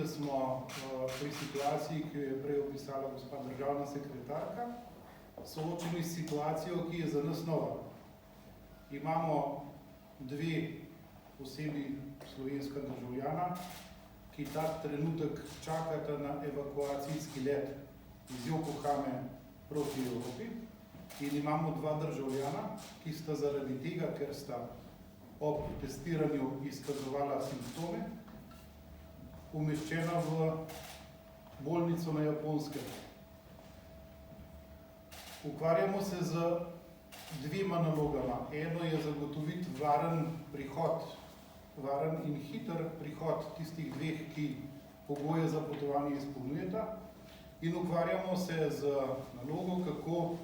da smo pri situaciji, ki jo je prej opisala gospa državna sekretarka, soočeni s situacijo, ki je za nas nova. Imamo dve osebi slovenska državljana, ki ta trenutek čakata na evakuacijski let iz Yokohame proti Evropi, in imamo dva državljana, ki sta zaradi tega, ker sta ob testiranju izkazovala simptome, umeščena v bolnico na Japonskem. Ukvarjamo se z dvema nalogama. Eno je zagotoviti varen in hiter prihod tistih dveh, ki pogoje za potovanje izpolnjujeta, in ukvarjamo se z nalogo, kako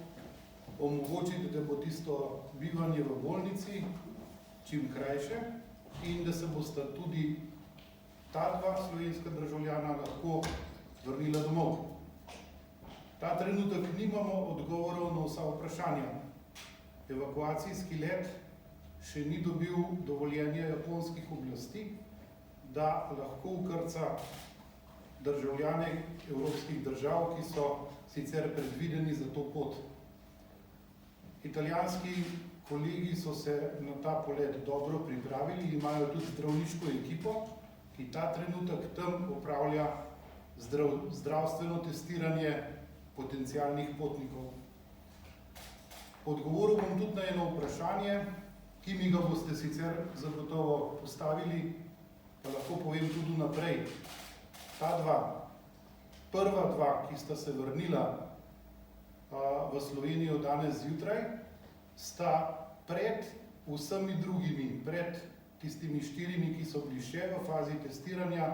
omogočiti, da bo tisto bivanje v bolnici čim krajše in da se bosta tudi ta dva slovenska državljana lahko vrnila domov. Ta trenutek nimamo odgovorov na vsa vprašanja. Evakuacijski let še ni dobil dovoljenja japonskih oblasti, da lahko vkrca državljane evropskih držav, ki so sicer predvideni za to pot. Italijanski kolegi so se na ta polet dobro pripravili, imajo tudi zdravniško ekipo, ki ta trenutek tam opravlja zdravstveno testiranje potencialnih potnikov. Odgovoril bom tudi na eno vprašanje, ki mi ga boste sicer zagotovo postavili, pa lahko povem tudi naprej. Ta dva, prva dva, ki sta se vrnila v Slovenijo danes zjutraj, sta pred vsemi drugimi, pred tistimi štirimi, ki so bili še v fazi testiranja,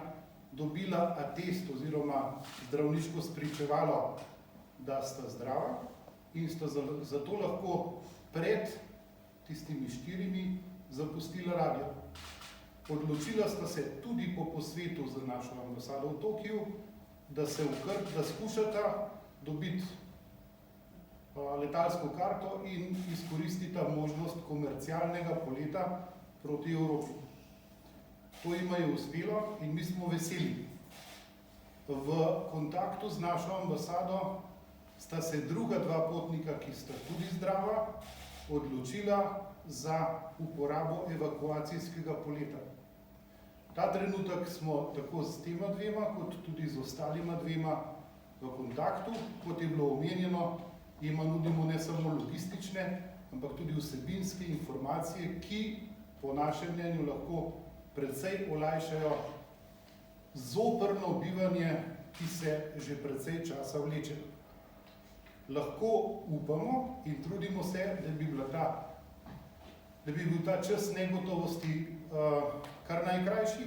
dobila atest oziroma zdravniško spričevalo, da sta zdrava in sta zato lahko pred tistimi štirimi zapustila ladjo. Odločila sta se tudi po posvetu z našo ambasado v Tokiu, da skušata dobiti letalsko karto in izkoristita možnost komercialnega poleta proti Evropi. To jima je uspelo in mi smo veseli. V kontaktu z našo ambasado sta se druga dva potnika, ki sta tudi zdrava, odločila za uporabo evakuacijskega poleta. Ta trenutek smo tako s tema dvema, kot tudi z ostalima dvema v kontaktu. Kot je bilo omenjeno, jima nudimo ne samo logistične, ampak tudi vsebinske informacije, ki po našem mnenju lahko precej olajšajo zoprno bivanje, ki se že precej časa vleče. Lahko upamo in trudimo se, da bi bil ta čas negotovosti kar najkrajši.